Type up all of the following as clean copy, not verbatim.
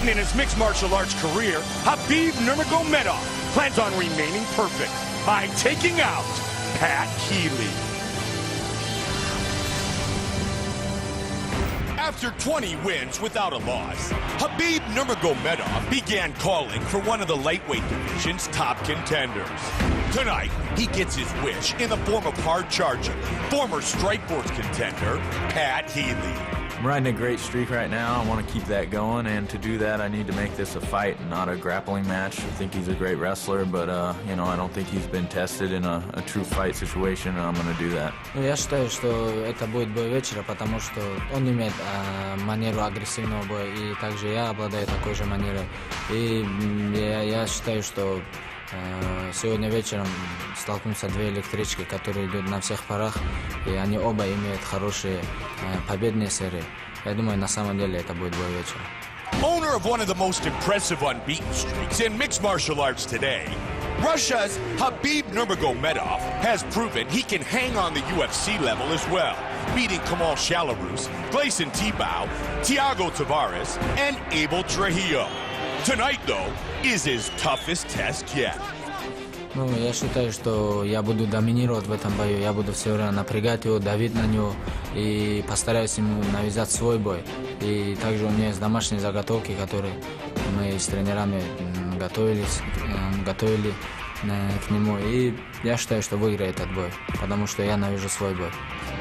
unbeaten in his mixed martial arts career, Habib Nurmagomedov plans on remaining perfect by taking out Pat Healy. After 20 wins without a loss, Habib Nurmagomedov began calling for one of the lightweight division's top contenders. Tonight, he gets his wish in the form of hard-charging, former Strikeforce contender, Pat Healy. I'm riding a great streak right now. I want to keep that going, and to do that, I need to make this a fight and not a grappling match. I think he's a great wrestler, but you know, I don't think he's been tested in a true fight situation, and I'm going to do that. Я считаю, что это будет бой вечера, потому что он имеет манеру агрессивного боя, и также я обладаю такой же манерой. И я считаю, что сегодня вечером столкнутся две электрички, которые идут на всех парах, и они оба имеют хорошие победные серии. Я думаю, на самом деле это будет бой вечера. Owner of one of the most impressive unbeaten streaks in mixed martial arts today, Russia's Habib Nurmagomedov has proven he can hang on the UFC level as well, beating Kamal Shalarus, Gleison Tibau, Thiago Tavares, and Abel Trujillo. Tonight, though, is his toughest test yet. Ну, я считаю, что я буду доминировать в этом бою. Я буду все время напрягать его, давить на него и постараюсь ему навязать свой бой. И также у меня есть домашние заготовки, которые мы с тренерами готовили к нему. И я считаю, что выиграю этот бой, потому что я навяжу свой бой.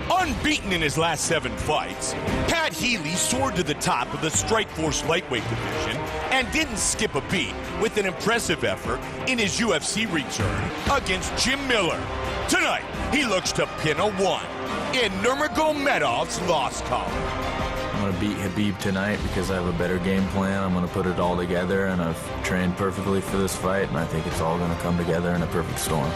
Unbeaten in his last 7 fights, Pat Healy soared to the top of the Strikeforce lightweight division and didn't skip a beat with an impressive effort in his UFC return against Jim Miller. Tonight, he looks to pin a 1 in Nurmagomedov's loss column. I'm going to beat Khabib tonight because I have a better game plan. I'm going to put it all together, and I've trained perfectly for this fight, and I think it's all going to come together in a perfect storm.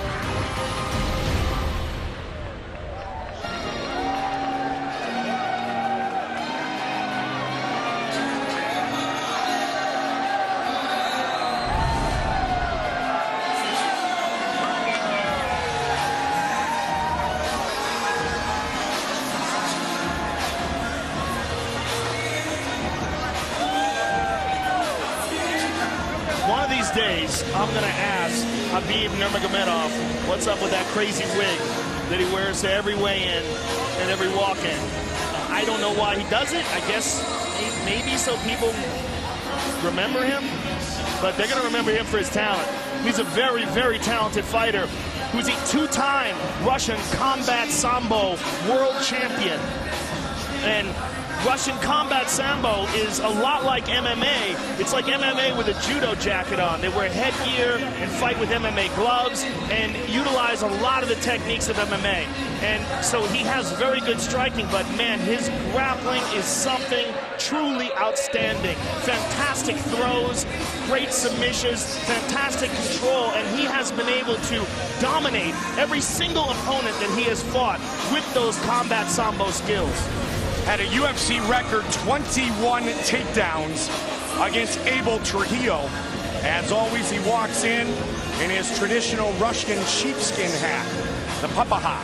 One of these days, I'm going to ask Habib Nurmagomedov what's up with that crazy wig that he wears to every weigh-in and every walk-in. I don't know why he does it. I guess maybe so people remember him, but they're going to remember him for his talent. He's a very, very talented fighter who's a 2-time Russian combat sambo world champion. And Russian combat sambo is a lot like MMA. It's like MMA with a judo jacket on. They wear headgear and fight with MMA gloves and utilize a lot of the techniques of MMA. And so he has very good striking, but man, his grappling is something truly outstanding. Fantastic throws, great submissions, fantastic control, and he has been able to dominate every single opponent that he has fought with those combat sambo skills. Had a UFC record 21 takedowns against Abel Trujillo. As always, he walks in his traditional Russian sheepskin hat, the papaha.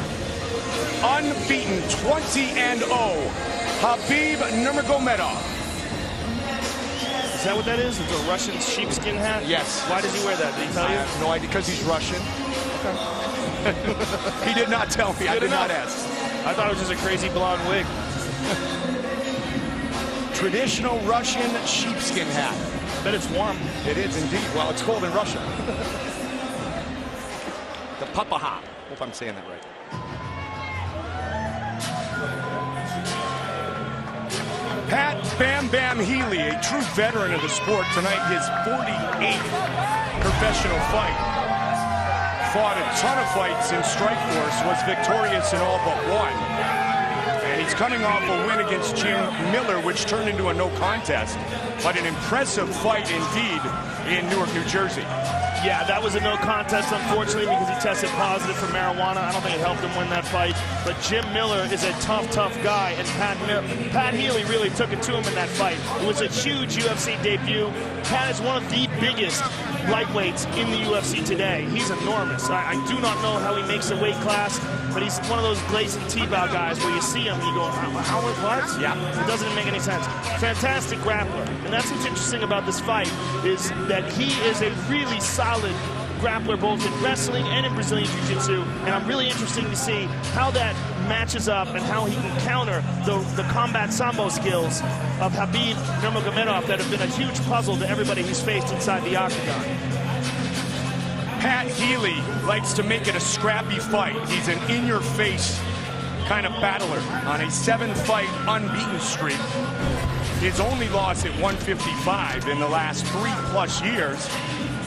Unbeaten, 20-0, Habib Nurmagomedov. Is that what that is? It's a Russian sheepskin hat? Yes. Why does he wear that? Did he tell you? I have no idea, because he's Russian. Okay. He did not tell me. I did not ask. I thought it was just a crazy blonde wig. Traditional Russian sheepskin hat. Bet it's warm. It is indeed. Well, it's cold in Russia. The papaha. Hope I'm saying that right. Pat Bam Bam Healy, a true veteran of the sport, tonight his 48th professional fight. Fought a ton of fights in Strikeforce, was victorious in all but one. And he's coming off a win against Jim Miller, which turned into a no contest, but an impressive fight indeed in Newark, New Jersey. Yeah, that was a no contest, unfortunately, because he tested positive for marijuana. I don't think it helped him win that fight. But Jim Miller is a tough, tough guy, and Pat Healy really took it to him in that fight. It was a huge UFC debut. Pat is one of the biggest lightweights in the UFC today. He's enormous. I do not know how he makes the weight class, but he's one of those Glason Tebow guys where you see him and you go, how what? Yeah. It doesn't make any sense. Fantastic grappler. And that's what's interesting about this fight, is that he is a really solid grappler both in wrestling and in Brazilian Jiu-Jitsu, and I'm really interested to see how that matches up and how he can counter the combat sambo skills of Khabib Nurmagomedov that have been a huge puzzle to everybody he's faced inside the octagon. Pat Healy likes to make it a scrappy fight. He's an in-your-face kind of battler on a 7-fight unbeaten streak. His only loss at 155 in the last 3+ years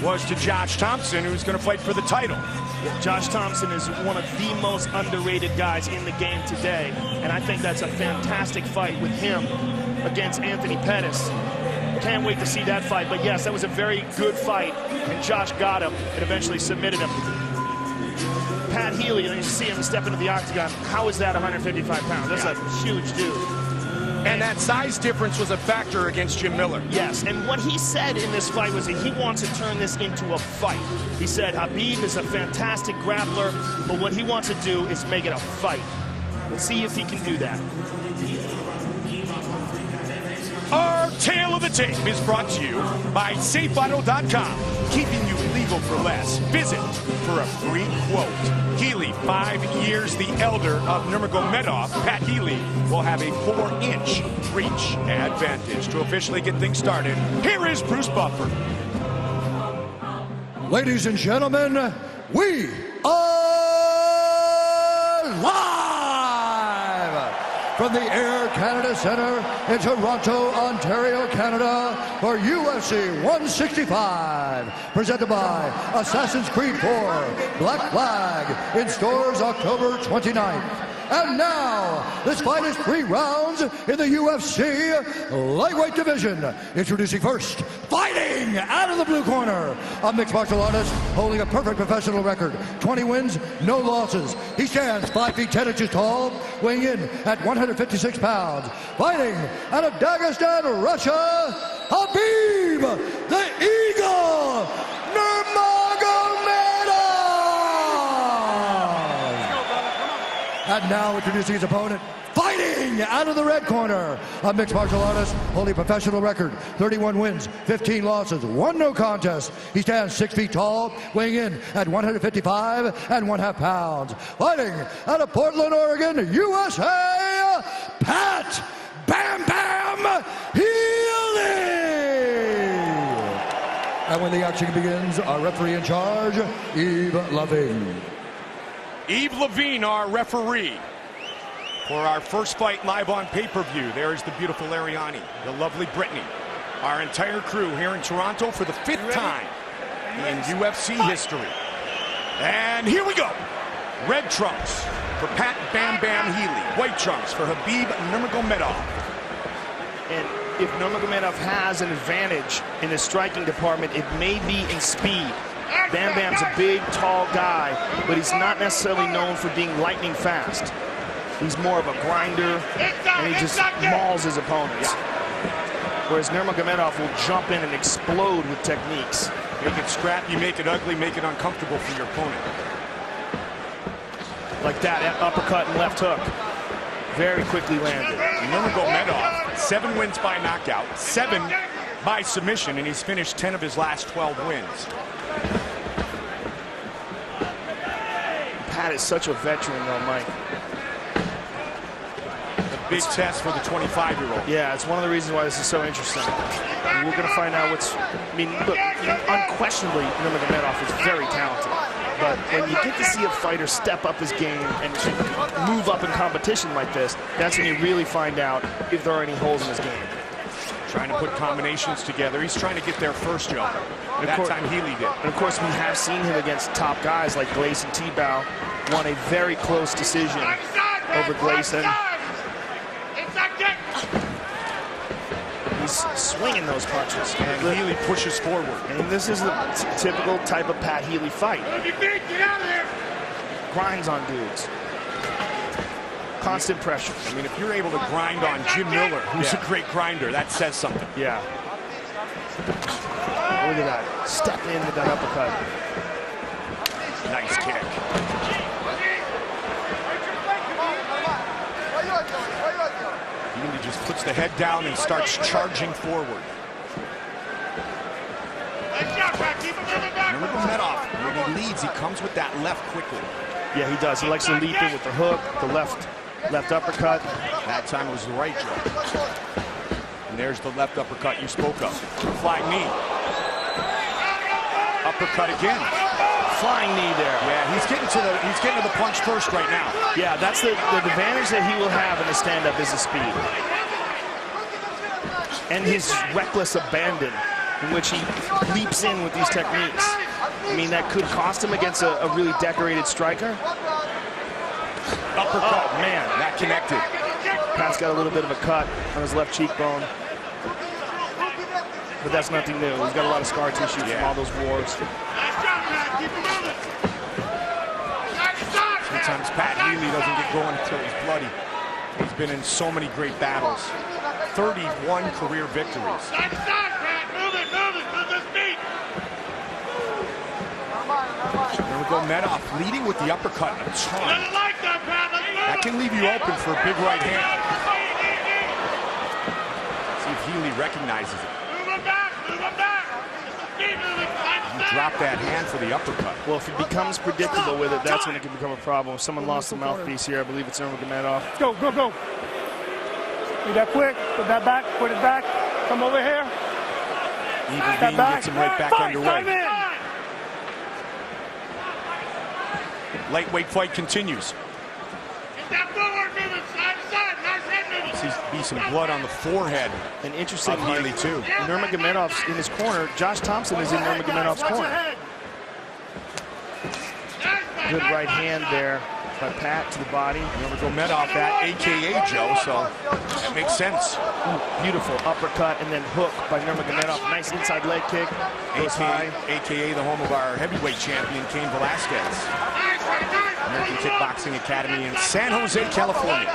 was to Josh Thompson, who's going to fight for the title. Yeah, Josh Thompson is one of the most underrated guys in the game today, and I think that's a fantastic fight with him against Anthony Pettis. Can't wait to see that fight, but yes, that was a very good fight, and Josh got him and eventually submitted him. Pat Healy, you see him step into the octagon. How is that 155 pounds? That's a huge dude. And that size difference was a factor against Jim Miller. Yes, and what he said in this fight was that he wants to turn this into a fight. He said Khabib is a fantastic grappler, but what he wants to do is make it a fight. Let's see if he can do that. Our Tale of the Tape is brought to you by SafeVital.com, keeping you legal for less. Visit for a free quote. Healy, 5 years the elder of Nurmagomedov. Pat Healy will have a 4-inch reach advantage. To officially get things started, here is Bruce Buffer. Ladies and gentlemen, we are live from the Air Canada Centre in Toronto, Ontario, Canada for UFC 165, presented by Assassin's Creed 4, Black Flag, in stores October 29th. And now, this fight is 3 rounds in the UFC lightweight division. Introducing first, fighting out of the blue corner, a mixed martial artist holding a perfect professional record, 20 wins, no losses. He stands 5 feet 10 inches tall, weighing in at 156 pounds. Fighting out of Dagestan, Russia, Khabib, the Eagle, Nurmagomedov. And now introducing his opponent, fighting out of the red corner, a mixed martial artist holding a professional record, 31 wins, 15 losses, 1 no contest. He stands 6 feet tall, weighing in at 155 1/2 pounds. Fighting out of Portland, Oregon, USA, Pat Bam Bam Healy. And when the action begins, our referee in charge, Yves Lavigne. Yves Lavigne, our referee, for our first fight live on pay-per-view. There's the beautiful Ariani, the lovely Brittany, our entire crew here in Toronto for the 5th time in UFC history. And here we go. Red trunks for Pat Bam Bam Healy. White trunks for Khabib Nurmagomedov. And if Nurmagomedov has an advantage in the striking department, it may be in speed. Bam Bam's a big, tall guy, but he's not necessarily known for being lightning fast. He's more of a grinder, and he just mauls his opponents. Whereas Nurmagomedov will jump in and explode with techniques. Make it scrappy, make it ugly, make it uncomfortable for your opponent. Like that uppercut and left hook. Very quickly landed. Nurmagomedov, 7 wins by knockout, 7 by submission, and he's finished 10 of his last 12 wins. Pat is such a veteran, though, Mike. A big test for the 25-year-old. Yeah, it's one of the reasons why this is so interesting. And we're going to find out what's... I mean, look, unquestionably, Nurmagomedov is very talented. But when you get to see a fighter step up his game and move up in competition like this, that's when you really find out if there are any holes in his game. Trying to put combinations together. He's trying to get there first, Joe. That time Healy did. And of course, we have seen him against top guys like Glason Tebow. Won a very close decision over Glason. He's swinging those punches. And Healy pushes forward. And this is the typical type of Pat Healy fight. Get out of there! Grinds on dudes. Constant pressure. I mean, if you're able to grind on Jim Miller, who's a great grinder, that says something. Yeah. Look at that. Step in with that uppercut. Nice kick. Healy just puts the head down and starts charging forward. Nurmagomedov, when he leads, he comes with that left quickly. Yeah, he does. He likes to leap in with the hook, the left uppercut. That time it was the right, Joe. And there's the left uppercut you spoke of. Flying knee. Uppercut again. Flying knee there. Yeah, he's getting to the punch first right now. Yeah, that's the advantage that he will have in the stand-up is the speed. And his reckless abandon in which he leaps in with these techniques. I mean, that could cost him against a really decorated striker. Uppercut, man, that connected. Pat's got a little bit of a cut on his left cheekbone. But that's nothing new. He's got a lot of scar tissue from all those wars. Sometimes Pat Healy doesn't get going until he's bloody. He's been in so many great battles. 31 career victories. Nurmagomedov leading with the uppercut and a ton. That can leave you open for a big right hand. See if Healy recognizes it. You drop that hand for the uppercut. Well, if he becomes predictable with it, that's when it can become a problem. If someone lost the mouthpiece here, I believe it's Nurmagomedov. Go, go, go. Do that quick. Put that back. Put it back. Come over here. Even Bean gets him right back underway. Lightweight fight continues. Sees some blood on the forehead. And interesting, Healy too. Nurmagomedov's in his corner. Josh Thompson is in Nurmagomedov's corner. Good right hand there by Pat to the body. Nurmagomedov, that AKA Joe, so that makes sense. Ooh, beautiful uppercut and then hook by Nurmagomedov. Nice inside leg kick. Goes high. AKA the home of our heavyweight champion, Cain Velasquez. American Kickboxing Academy in San Jose, California.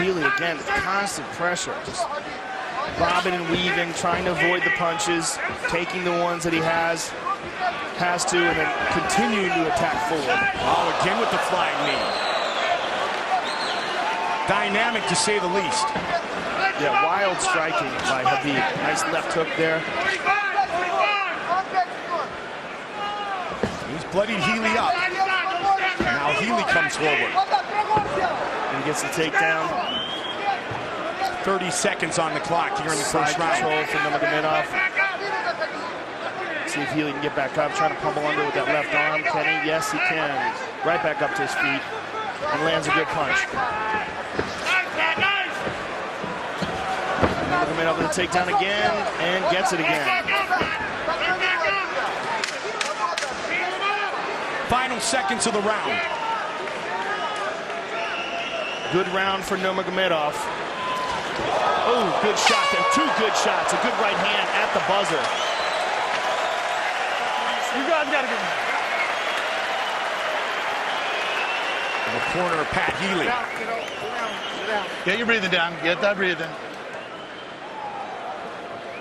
Healy again, constant pressure, just bobbing and weaving, trying to avoid the punches, taking the ones that he has to, and then continuing to attack forward. Oh, again with the flying knee. Dynamic to say the least. Yeah, wild striking by Khabib. Nice left hook there. He's bloodied Healy up. Now Healy comes forward. And he gets the takedown. 30 seconds on the clock here in the first round. Control for Nurmagomedov. See if Healy can get back up, trying to pummel under with that left arm. Can he? Yes, he can. Right back up to his feet and lands a good punch. Nurmagomedov with the takedown again and gets it again. Final seconds of the round. Good round for Nurmagomedov. Oh, good shot there. Two good shots. A good right hand at the buzzer. You guys got to get In the corner of Pat Healy. Get your breathing down. Get that breathing.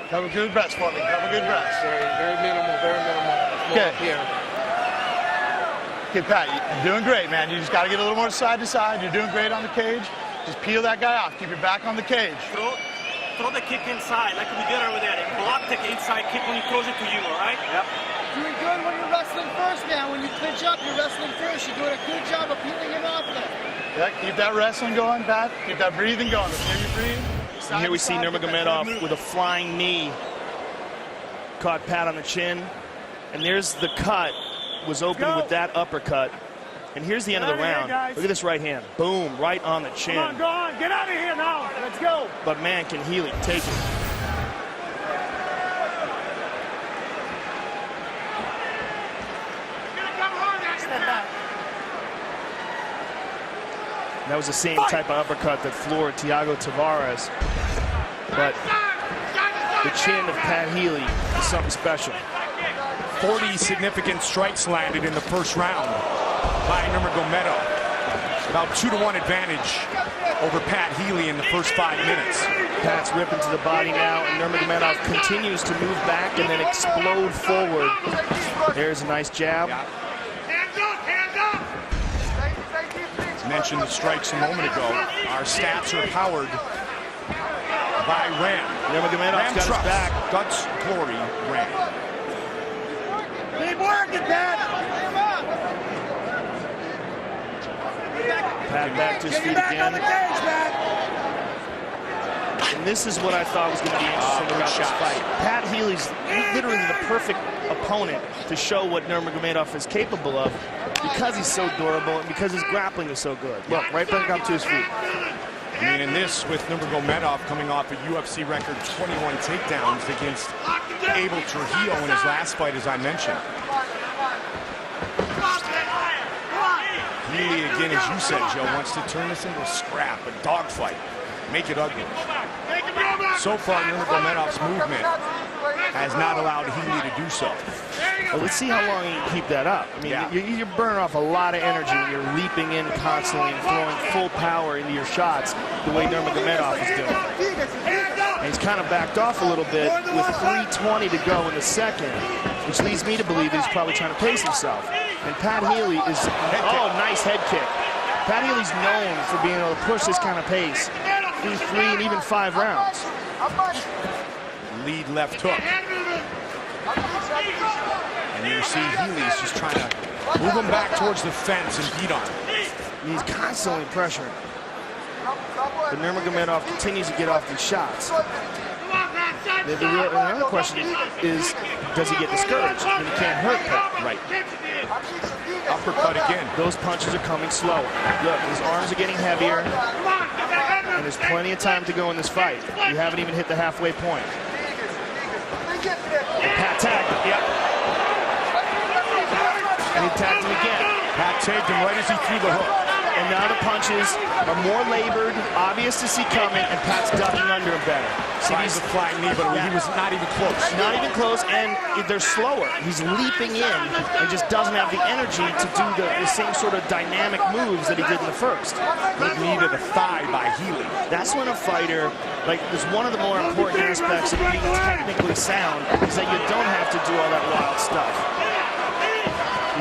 Couple good breaths for me. Couple good breaths. Very minimal, very minimal. Okay. Okay, Pat, you're doing great, man. You just got to get a little more side to side. You're doing great on the cage. Just peel that guy off. Keep your back on the cage. Throw the kick inside, like we did over there. And block the inside kick when he throws it to you, all right? Yep. Doing good when you're wrestling first, man. When you clinch up, you're wrestling first. You're doing a good job of peeling him off there. Yeah, keep that wrestling going, Pat. Keep that breathing going. Let's hear you breathe. And here we see Nurmagomedov with a flying knee. Caught Pat on the chin. And there's the cut. Was open with that uppercut. And here's the end of the round. Look at this right hand. Boom, right on the chin. Come on, go on. Get out of here now. Let's go. But man, can Healy take it. That was the same type of uppercut that floored Thiago Tavares. but the chin of Pat Healy is something special. 40 significant strikes landed in the first round by Nurmagomedov. About 2-to-1 advantage over Pat Healy in the first 5 minutes. Pat's ripping to the body now, and Nurmagomedov continues to move back and then explode forward. There's a nice jab. Yeah. Mentioned the strikes a moment ago. Our stats are powered by Ram. Nurmagomedov's got his back. Guts, glory, Ram. Keep working, Pat. Pat back to his feet again. And this is what I thought was going to be interesting about this fight. Pat Healy's literally the perfect opponent to show what Nurmagomedov is capable of because he's so durable and because his grappling is so good. Look, right back up to his feet. I mean, in this, with Nurmagomedov coming off a UFC record 21 takedowns against Abel Trujillo in his last fight, as I mentioned. Healy, again, as you said, Joe, wants to turn this into a scrap, a dogfight, make it ugly. So far, Nurmagomedov's movement has not allowed Healy to do so. Well, let's see how long you can keep that up. I mean, you're burning off a lot of energy when you're leaping in constantly and throwing full power into your shots the way Nurmagomedov is doing. And he's kind of backed off a little bit with 3:20 to go in the second, which leads me to believe that he's probably trying to pace himself. And Pat Healy is, nice head kick. Pat Healy's known for being able to push this kind of pace through 3 and even 5 rounds. Lead left hook. And you see Healy's just trying to move him back towards the fence and beat on him. He's constantly pressuring. But Nurmagomedov continues to get off these shots. Another question is, does he get discouraged? I mean, he can't hurt Pat. Right. Uppercut again. Those punches are coming slower. Look, his arms are getting heavier. And there's plenty of time to go in this fight. You haven't even hit the halfway point. And Pat tagged him. Yep. And he tagged him again. Pat tagged him right as he threw the hook. And now the punches are more labored, obvious to see coming, and Pat's ducking under him better. See, he's a flying knee, but he was not even close. Not even close, and they're slower. He's leaping in and just doesn't have the energy to do the same sort of dynamic moves that he did in the first. Good knee to the thigh by Healy. That's when a fighter, is one of the more important aspects of being technically sound, is that you don't have to do all that wild stuff.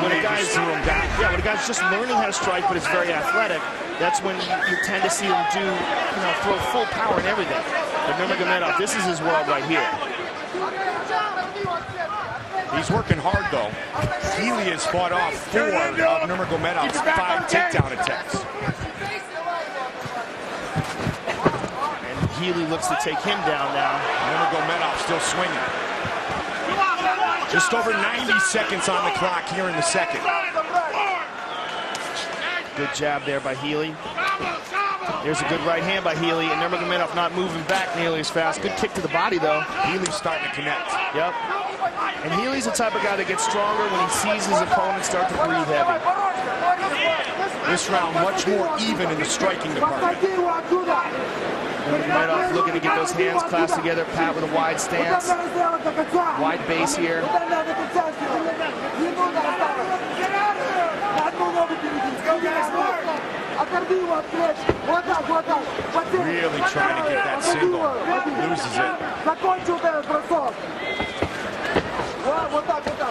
When a guy's when a guy's just learning how to strike, but is very athletic, that's when you tend to see him do, throw full power and everything. But Nurmagomedov, this is his world right here. He's working hard, though. Healy has fought off 4 of Nurmagomedov's 5 takedown attempts. And Healy looks to take him down now. Nurmagomedov still swinging. Just over 90 seconds on the clock here in the second. Good jab there by Healy. There's a good right hand by Healy, and Nurmagomedov not moving back nearly as fast. Good kick to the body, though. Healy's starting to connect. Yep. And Healy's the type of guy that gets stronger when he sees his opponent start to breathe heavy. This round much more even in the striking department. Nurmagomedov looking to get those hands clasped together. Pat with a wide stance. Wide base here. Really trying to get that single. Loses it.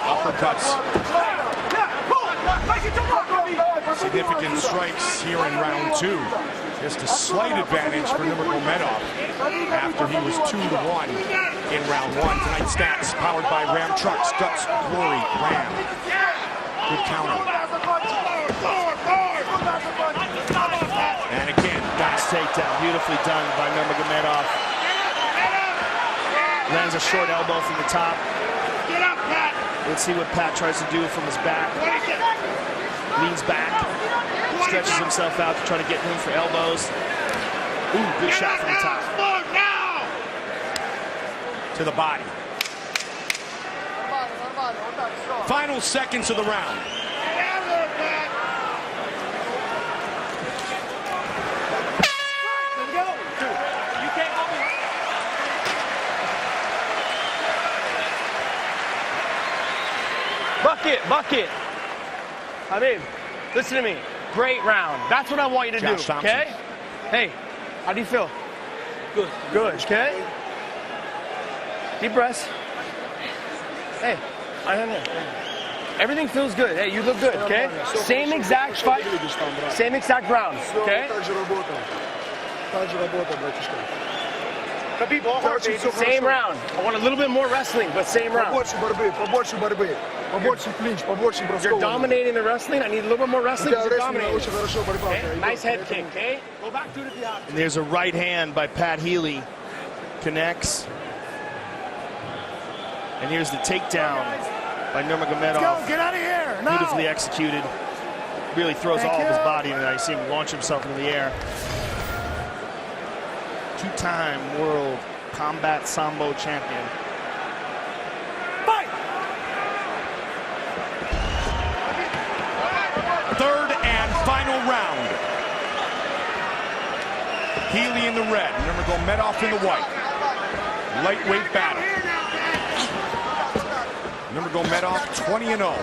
Uppercuts. Significant strikes here in round 2. Just a slight advantage for Nurmagomedov after he was 2-1 in round 1. Tonight's stats powered by Ram Trucks, Guts, Glory, Ram. Good counter. And again, nice takedown, beautifully done by Nurmagomedov. Lands a short elbow from the top. Let's see what Pat tries to do from his back. Leans back, stretches himself out to try to get room for elbows. Ooh, good shot from the top. To the body. Final seconds of the round. Bucket, bucket. Habib, listen to me. Great round. That's what I want you to do, okay? Hey, how do you feel? Good. Good, okay? Deep breaths. Hey, everything feels good. Hey, you look good, okay? Same exact fight, same exact round, okay? Same round. I want a little bit more wrestling, but same round. You're dominating the wrestling. I need a little bit more wrestling. You're dominating. Okay? Nice head kick, okay? Go back to the opposite. And there's a right hand by Pat Healy. Connects. And here's the takedown by Nurmagomedov. Get out of here. No. Beautifully executed. Really throws all of his body into that. You see him launch himself into the air. Two-time world combat sambo champion. Fight! Third and final round. Healy in the red, Nurmagomedov in the white. Lightweight battle. Nurmagomedov 20-0.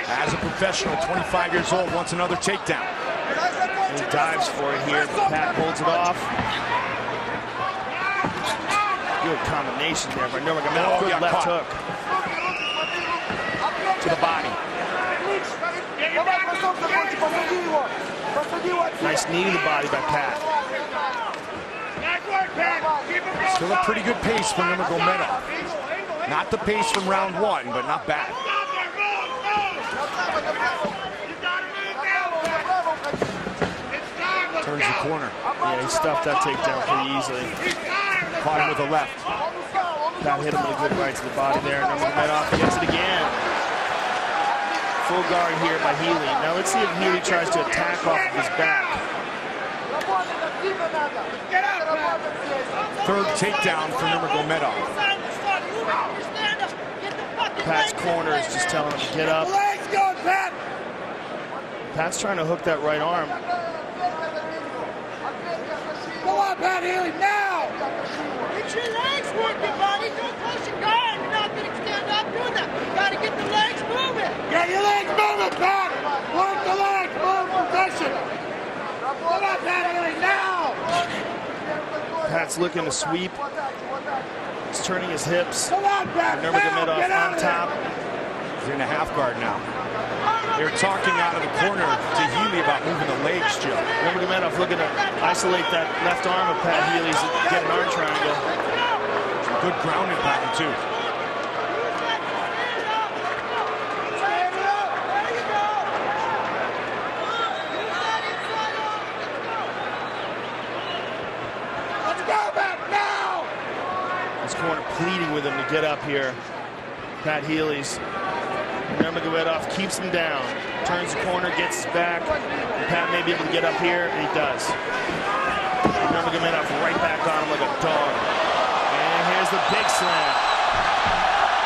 As a professional, 25 years old, wants another takedown. And he dives for it here, but Pat holds it off. Good combination there by Nurmagomedov. Good left hook. To the body. Nice knee to the body by Pat. Still a pretty good pace for Nurmagomedov. Not the pace from round one, but not bad. Turns the corner. Yeah, he stuffed that takedown pretty easily. Caught him with a left. Pat hit him with a good right to the body there. Nurmagomedov gets it again. Full guard here by Healy. Now let's see if Healy tries to attack off of his back. Third takedown for Nurmagomedov. Pat's corner is just telling him to get up. Pat's trying to hook that right arm. Go on, Pat Healy, now! Get your legs working, buddy. Don't close your guard. You're not going to stand up doing that. You got to get the legs moving. Get your legs moving, Pat. Work the legs. Move possession. Go on, Pat Healy, now! Pat's looking to sweep. He's turning his hips. Come on, Pat. Nurmagomedov on top. He's in a half guard now. They're talking out of the corner to Healy about moving the legs, Joe. Nurmagomedov looking to isolate that left arm of Pat Healy's, get an arm triangle. Good ground and pound, too. Let's go, Pat, now! His corner pleading with him to get up here. Pat Healy's. Nurmagomedov keeps him down. Turns the corner, gets his back. Pat may be able to get up here, and he does. Nurmagomedov right back on him like a dog. And here's the big slam.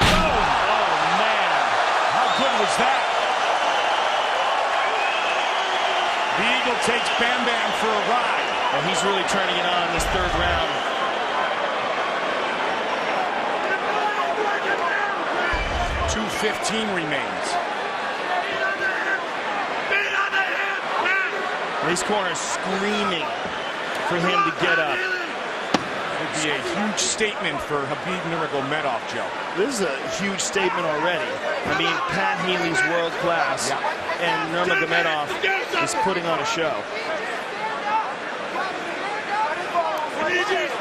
Oh, man. How good was that? The Eagle takes Bam Bam for a ride. And he's really turning it on this third round. 2:15 remains. These corners screaming for him to get up. Would be a huge statement for Khabib Nurmagomedov, Joe. This is a huge statement already. I mean, Pat Healy's world class, and Nurmagomedov is putting on a show.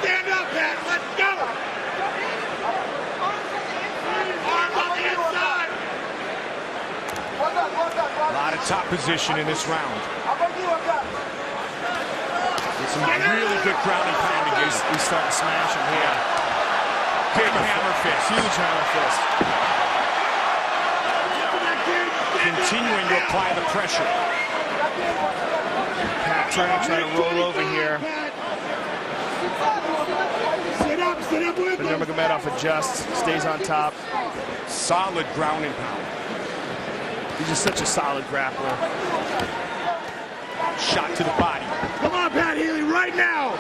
Stand up, Pat. Let's go. A lot of top position in this round. With some really good grounding pounding. He's starting to smash him here. Big hammer fist. Huge hammer fist. Continuing to apply the pressure. Pat turning, trying to roll over here. But Nurmagomedov adjusts, stays on top. Solid ground and pound. He's just such a solid grappler. Shot to the body. Come on, Pat Healy, right now.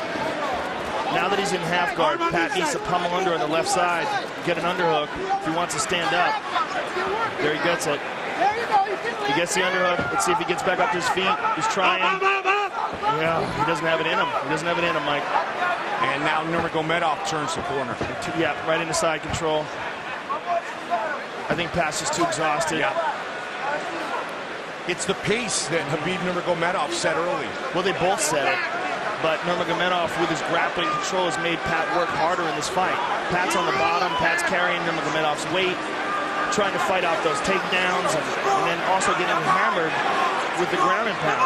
Now that he's in half guard, Pat needs to pummel under on the left side, get an underhook if he wants to stand up. There he gets it. He gets the underhook. Let's see if he gets back up to his feet. He's trying. Yeah, he doesn't have it in him. He doesn't have it in him, Mike. And now Nurmagomedov turns the corner. Yeah, right into side control. I think Pat's just too exhausted. Yeah. It's the pace that Khabib Nurmagomedov set early. Well, they both said it. But Nurmagomedov, with his grappling control, has made Pat work harder in this fight. Pat's on the bottom. Pat's carrying Nurmagomedov's weight, trying to fight off those takedowns, and then also getting hammered with the ground and pound.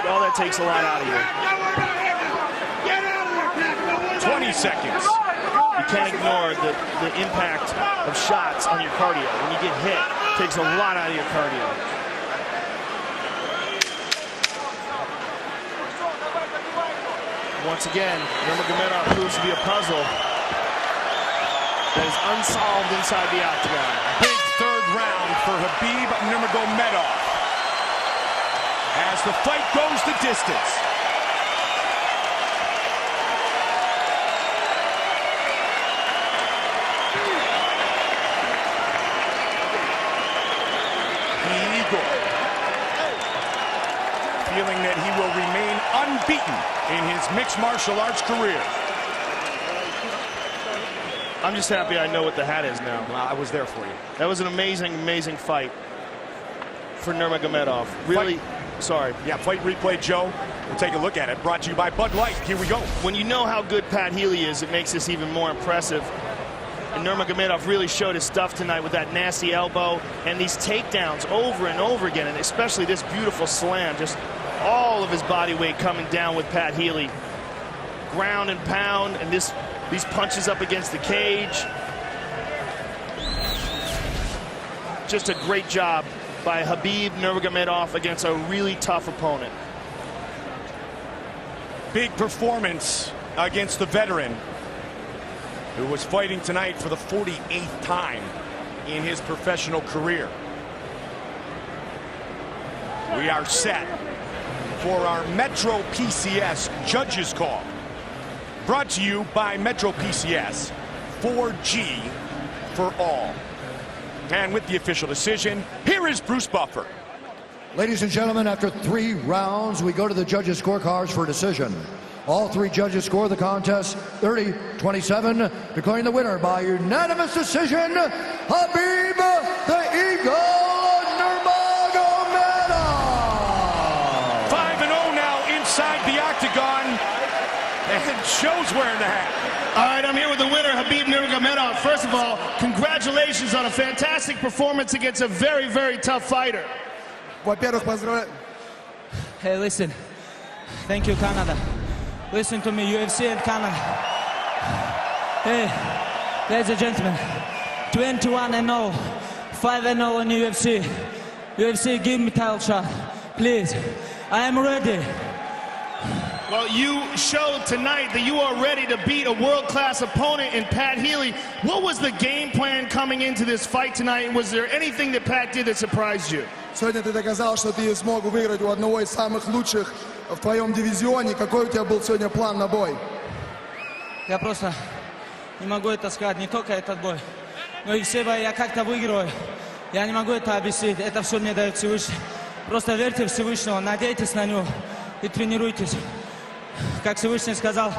All that takes a lot out of you. 20 seconds. You can't ignore the impact of shots on your cardio. When you get hit, it takes a lot out of your cardio. Once again, Nurmagomedov proves to be a puzzle that is unsolved inside the octagon. Big third round for Khabib Nurmagomedov as the fight goes the distance. Feeling that he will remain unbeaten in his mixed martial arts career. I'm just happy I know what the hat is now. Well, I was there for you. That was an amazing, amazing fight for Nurmagomedov. Really, sorry. Yeah, fight replay, Joe. We'll take a look at it. Brought to you by Bud Light. Here we go. When you know how good Pat Healy is, it makes this even more impressive. And Nurmagomedov really showed his stuff tonight with that nasty elbow and these takedowns over and over again, and especially this beautiful slam. Just all of his body weight coming down with Pat Healy. Ground and pound, and these punches up against the cage. Just a great job by Khabib Nurmagomedov against a really tough opponent. Big performance against the veteran who was fighting tonight for the 48th time in his professional career. We are set for our Metro PCS judges call. Brought to you by Metro PCS, 4G for all. And with the official decision, here is Bruce Buffer. Ladies and gentlemen, after 3 rounds, we go to the judges' scorecards for decision. All 3 judges score the contest 30-27, declaring the winner by unanimous decision, Khabib the Eagle Nurmagomedov. 5-0 now inside the octagon, and Joe's wearing the hat. All right, I'm here with the winner, Khabib Nurmagomedov. First of all, congratulations on a fantastic performance against a very, very tough fighter. Hey, listen. Thank you, Canada. Listen to me, UFC and Canada. Hey, ladies and gentlemen, 21-0, 5-0 in UFC. UFC, give me title shot, please. I am ready. Well, you showed tonight that you are ready to beat a world-class opponent in Pat Healy. What was the game plan coming into this fight tonight? Was there anything that Pat did that surprised you? Сегодня ты доказал, что ты смог выиграть у одного из самых лучших в твоем дивизионе. Какой у тебя был сегодня план на бой? Я просто не могу это сказать, не только этот бой, но и все бои я как-то выигрываю. Я не могу это объяснить, это все мне дает Всевышний. Просто верьте в Всевышнего, надейтесь на него и тренируйтесь. Как Всевышний сказал,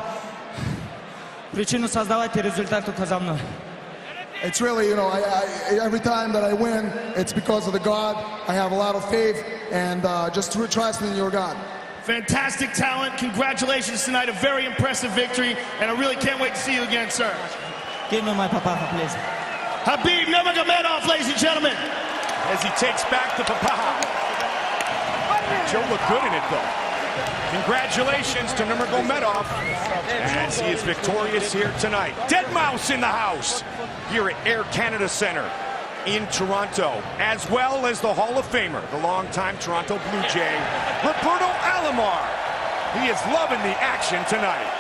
причину создавайте, результат только за мной. It's really, every time that I win, it's because of the God. I have a lot of faith, and just trust in your God. Fantastic talent. Congratulations tonight. A very impressive victory, and I really can't wait to see you again, sir. Give me my papa, please. Khabib Nurmagomedov, ladies and gentlemen. As he takes back the papa. Joe looked good in it, though. Congratulations to Nurmagomedov as he is victorious here tonight. Dead Mouse in the house here at Air Canada Centre in Toronto, as well as the Hall of Famer, the longtime Toronto Blue Jay, Roberto Alomar. He is loving the action tonight.